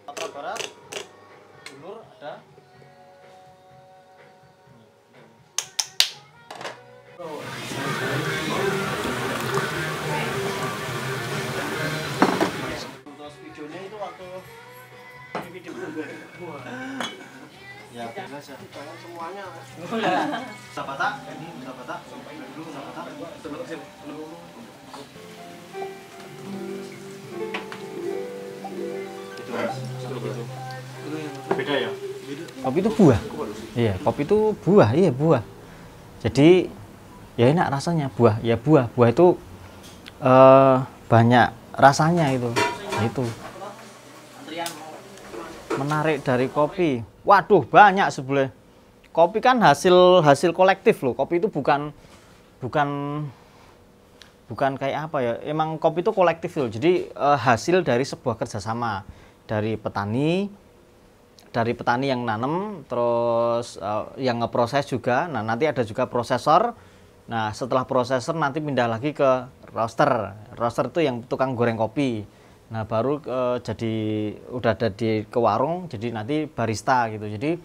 Sumatera Barat, Timur ada. Untuk videonya itu waktu ini video ya biasa semuanya. Sabata, ini Sabata, dulu Sabata. Beda ya? Kopi itu buah. Iya, kopi itu buah, iya buah. Jadi ya enak rasanya buah, ya buah. Buah itu banyak rasanya itu. Itu. Menarik dari kopi. Waduh, banyak sebenarnya. Kopi kan hasil kolektif loh. Kopi itu bukan kayak apa ya. Emang kopi itu kolektif loh. Jadi hasil dari sebuah kerjasama dari petani yang nanam, terus yang ngeproses juga. Nah, nanti ada juga prosesor. Nah, setelah prosesor nanti pindah lagi ke roaster. Roaster itu yang tukang goreng kopi. Nah, baru udah ada ke warung, jadi nanti barista gitu. Jadi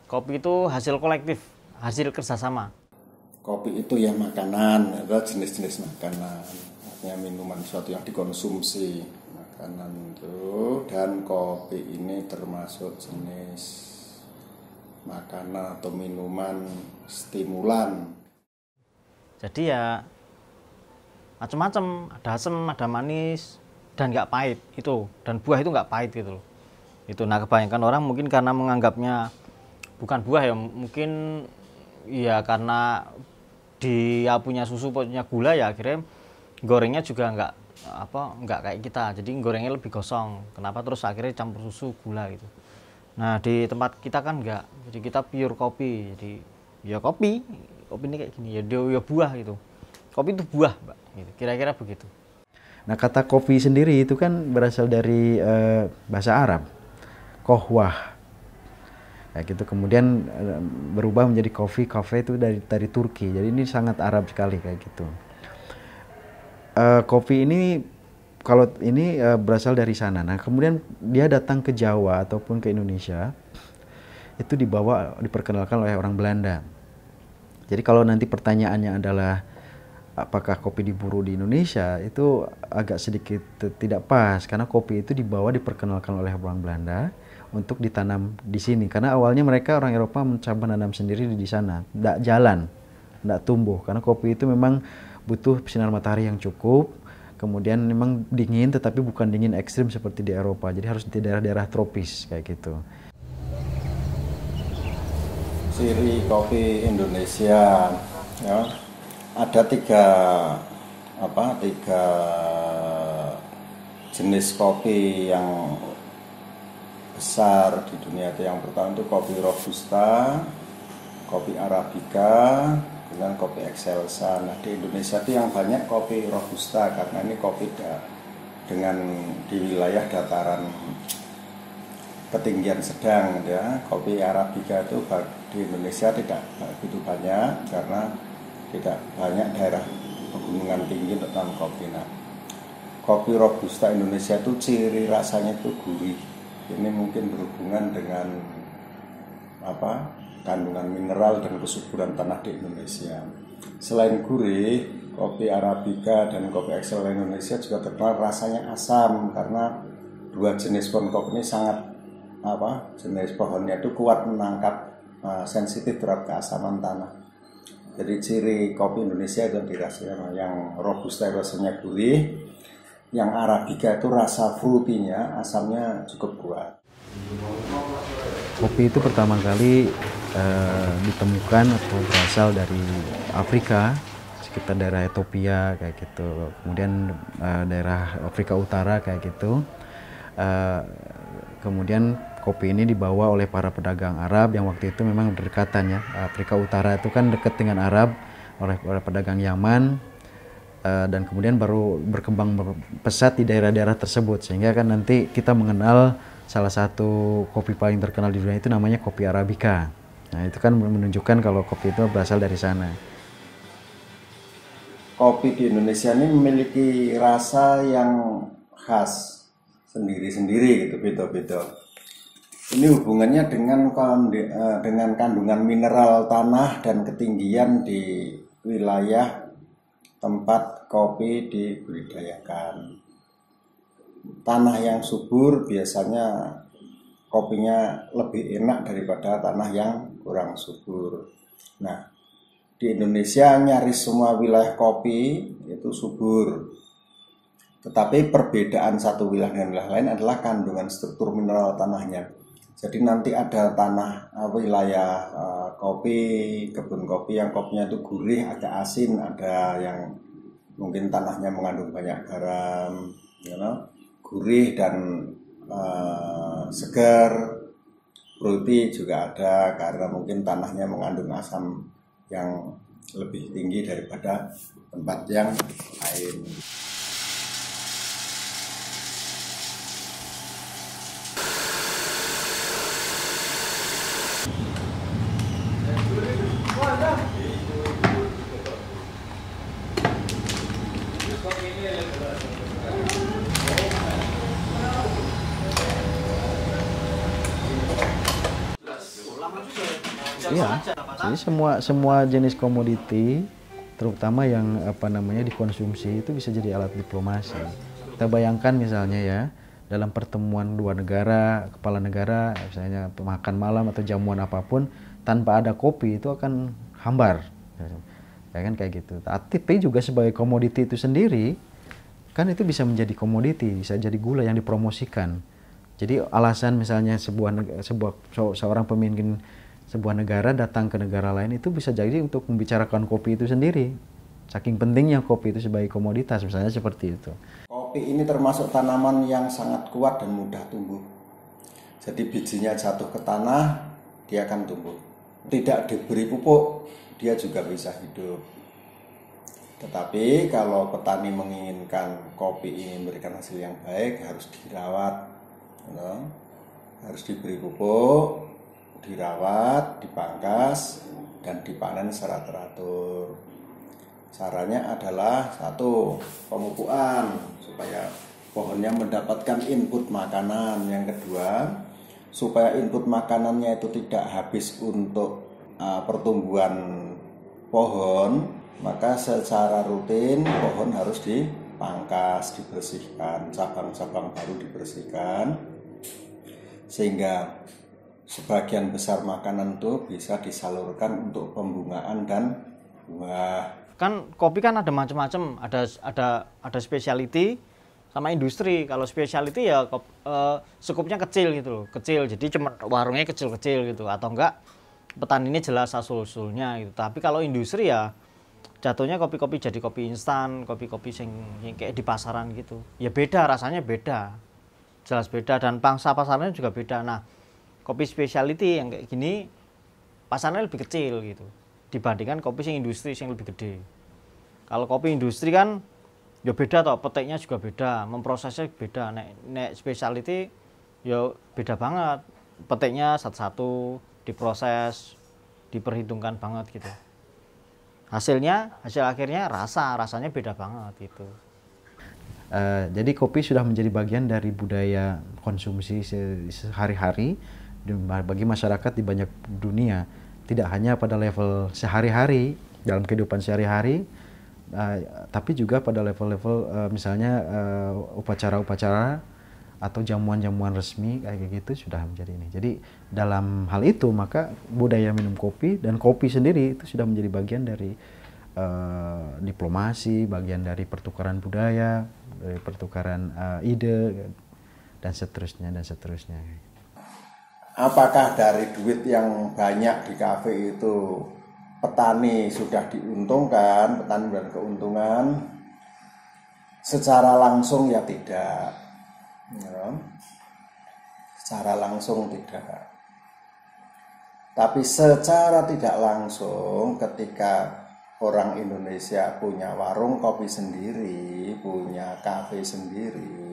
kopi itu hasil kolektif, hasil kerjasama. Kopi itu ya makanan, ada jenis-jenis makanan, artinya minuman suatu yang dikonsumsi. Makanan itu, dan kopi ini termasuk jenis makanan atau minuman stimulan. Jadi ya macam-macam, ada asam, ada manis, dan nggak pahit itu, dan buah itu nggak pahit gitu loh. Itu, nah kebanyakan orang mungkin karena menganggapnya bukan buah ya, mungkin ya karena dia punya susu, punya gula ya, akhirnya gorengnya juga nggak kayak kita, jadi gorengnya lebih gosong. Kenapa? Terus akhirnya campur susu, gula gitu. Nah di tempat kita kan nggak, jadi kita pure kopi. Jadi ya kopi ini kayak gini ya, dia ya buah gitu. Kopi itu buah, Mbak, gitu. Kira-kira begitu. Nah, kata kopi sendiri itu kan berasal dari bahasa Arab, kohwah, kayak gitu. Kemudian berubah menjadi kafe itu dari Turki. Jadi ini sangat Arab sekali kayak gitu. Kopi ini kalau ini berasal dari sana. Nah, kemudian dia datang ke Jawa ataupun ke Indonesia, itu diperkenalkan oleh orang Belanda. Jadi kalau nanti pertanyaannya adalah apakah kopi diburu di Indonesia, itu agak sedikit tidak pas, karena kopi itu diperkenalkan oleh orang Belanda untuk ditanam di sini. Karena awalnya mereka orang Eropa mencoba menanam sendiri di sana, tidak jalan, tidak tumbuh, karena kopi itu memang butuh sinar matahari yang cukup, kemudian memang dingin, tetapi bukan dingin ekstrim seperti di Eropa, jadi harus di daerah-daerah tropis kayak gitu. Ciri kopi Indonesia ya, ada tiga jenis kopi yang besar di dunia. Yang pertama itu kopi Robusta, kopi Arabica, dengan kopi Excelsa. Nah, di Indonesia itu yang banyak kopi Robusta, karena ini kopi dengan di wilayah dataran ketinggian sedang ya. Kopi Arabica itu di Indonesia tidak begitu banyak, karena tidak banyak daerah pegunungan tinggi untuk tanam kopi. Nah, kopi Robusta Indonesia itu ciri rasanya itu gurih. Ini mungkin berhubungan dengan kandungan mineral dan kesuburan tanah di Indonesia. Selain gurih, kopi Arabica dan kopi Excelsa Indonesia juga terkenal rasanya asam, karena dua jenis pohon kopi ini sangat jenis pohonnya itu kuat menangkap sensitif terhadap keasaman tanah. Jadi ciri kopi Indonesia itu dirasanya, yang Robusta rasanya gurih, yang Arabica itu rasa fruitinya, asamnya cukup kuat. Kopi itu pertama kali ditemukan atau berasal dari Afrika, sekitar daerah Ethiopia kayak gitu. Kemudian daerah Afrika Utara kayak gitu. Kemudian kopi ini dibawa oleh para pedagang Arab yang waktu itu memang berdekatan ya. Afrika Utara itu kan dekat dengan Arab, oleh para pedagang Yaman, dan kemudian baru berkembang pesat di daerah-daerah tersebut, sehingga kan nanti kita mengenal salah satu kopi paling terkenal di dunia itu namanya kopi Arabica. Nah, itu kan menunjukkan kalau kopi itu berasal dari sana. kopi di Indonesia ini memiliki rasa yang khas sendiri-sendiri gitu, beda-beda. Ini hubungannya dengan kandungan mineral tanah dan ketinggian di wilayah tempat kopi dibudidayakan. Tanah yang subur biasanya kopinya lebih enak daripada tanah yang kurang subur. Nah, di Indonesia nyaris semua wilayah kopi itu subur. Tetapi perbedaan satu wilayah dengan wilayah lain adalah kandungan struktur mineral tanahnya. Jadi nanti ada tanah wilayah kopi, kebun kopi yang kopinya itu gurih, agak asin, ada yang mungkin tanahnya mengandung banyak garam, gurih dan segar. Fruity juga ada karena mungkin tanahnya mengandung asam yang lebih tinggi daripada tempat yang lain. Iya, jadi semua jenis komoditi, terutama yang dikonsumsi itu bisa jadi alat diplomasi. Kita bayangkan misalnya ya, dalam pertemuan dua negara, kepala negara, misalnya makan malam atau jamuan apapun, tanpa ada kopi itu akan hambar, ya kan kayak gitu. Tapi juga sebagai komoditi itu sendiri, kan itu bisa menjadi komoditi, bisa jadi gula yang dipromosikan. Jadi alasan misalnya seorang pemimpin sebuah negara datang ke negara lain itu bisa jadi untuk membicarakan kopi itu sendiri. Saking pentingnya kopi itu sebagai komoditas, misalnya seperti itu. Kopi ini termasuk tanaman yang sangat kuat dan mudah tumbuh. Jadi bijinya jatuh ke tanah, dia akan tumbuh. Tidak diberi pupuk, dia juga bisa hidup. Tetapi kalau petani menginginkan kopi ini memberikan hasil yang baik, harus dirawat, harus diberi pupuk, dirawat, dipangkas, dan dipanen secara teratur. Caranya adalah satu, pemupukan supaya pohonnya mendapatkan input makanan. Yang kedua, supaya input makanannya itu tidak habis untuk pertumbuhan pohon, maka secara rutin pohon harus dipangkas, dibersihkan, cabang-cabang baru dibersihkan, sehingga sebagian besar makanan itu bisa disalurkan untuk pembungaan dan buah. Kan kopi kan ada macam-macam, ada specialty sama industri. Kalau specialty ya skupnya kecil gitu loh, kecil. Jadi cuma warungnya kecil-kecil gitu, atau enggak petani ini jelas asal-usulnya gitu. Tapi kalau industri ya jatuhnya kopi-kopi jadi kopi instan, kopi-kopi yang kayak di pasaran gitu. Ya beda, rasanya beda. Jelas beda, dan pangsa pasarnya juga beda. Nah, kopi specialty yang kayak gini pasarnya lebih kecil gitu dibandingkan kopi sing industri yang lebih gede. Kalau kopi industri kan ya beda toh, petiknya juga beda, memprosesnya beda. Nek specialty ya beda banget. Petiknya satu-satu diproses, diperhitungkan banget gitu. Hasil akhirnya rasanya beda banget gitu. Jadi kopi sudah menjadi bagian dari budaya konsumsi sehari-hari bagi masyarakat di banyak dunia, tidak hanya pada level sehari-hari dalam kehidupan sehari-hari, tapi juga pada level-level misalnya upacara-upacara atau jamuan-jamuan resmi kayak gitu sudah menjadi ini. Jadi dalam hal itu maka budaya minum kopi dan kopi sendiri itu sudah menjadi bagian dari diplomasi, bagian dari pertukaran budaya, dari pertukaran ide dan seterusnya dan seterusnya. Apakah dari duit yang banyak di kafe itu petani sudah diuntungkan, petani dan keuntungan? Secara langsung ya tidak. Ya. Secara langsung tidak. Tapi secara tidak langsung ketika orang Indonesia punya warung kopi sendiri, punya kafe sendiri,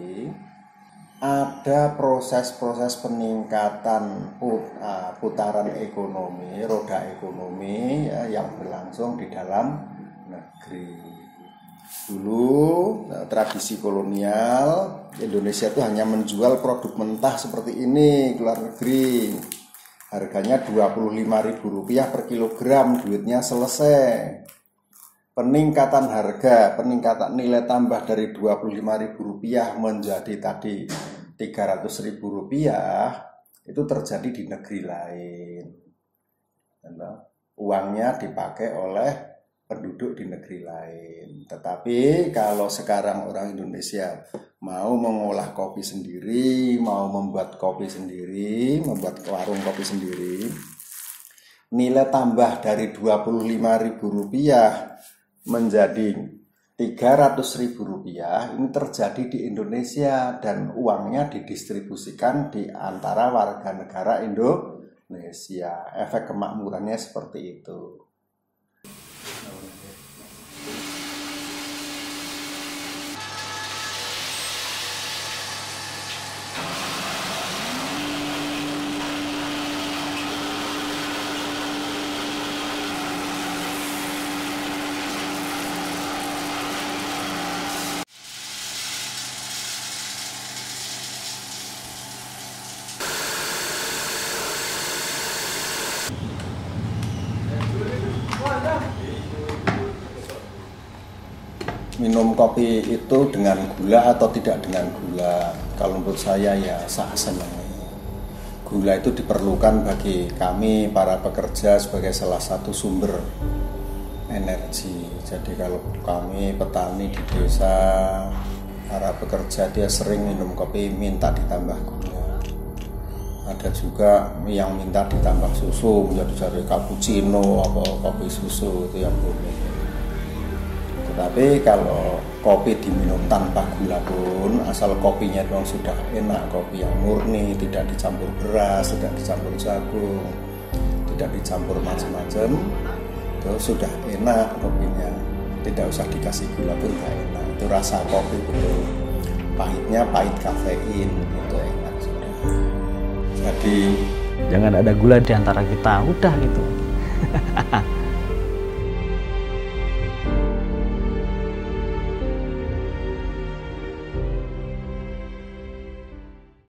ada proses-proses peningkatan putaran ekonomi, roda ekonomi ya, yang berlangsung di dalam negeri. Dulu tradisi kolonial Indonesia itu hanya menjual produk mentah seperti ini ke luar negeri. Harganya Rp25.000 per kilogram, duitnya selesai. Peningkatan harga, peningkatan nilai tambah dari Rp25.000 menjadi tadi Rp300.000 itu terjadi di negeri lain. Uangnya dipakai oleh penduduk di negeri lain. Tetapi kalau sekarang orang Indonesia mau mengolah kopi sendiri, mau membuat kopi sendiri, membuat warung kopi sendiri, nilai tambah dari Rp25.000 menjadi Rp300.000 ini terjadi di Indonesia dan uangnya didistribusikan di antara warga negara Indonesia. Efek kemakmurannya seperti itu. Minum kopi itu dengan gula atau tidak dengan gula, kalau menurut saya ya senang. Gula itu diperlukan bagi kami para pekerja sebagai salah satu sumber energi. Jadi kalau kami petani di desa, para pekerja dia sering minum kopi minta ditambah gula. Ada juga yang minta ditambah susu, jadi cappuccino atau kopi susu itu yang boleh. Tapi kalau kopi diminum tanpa gula pun, asal kopinya memang sudah enak, kopi yang murni, tidak dicampur beras, tidak dicampur jagung, tidak dicampur macam-macam, itu sudah enak kopinya. Tidak usah dikasih gula pun gak enak. Itu rasa kopi betul. Pahitnya pahit kafein, itu enak sudah. Jadi jangan ada gula di antara kita, udah gitu.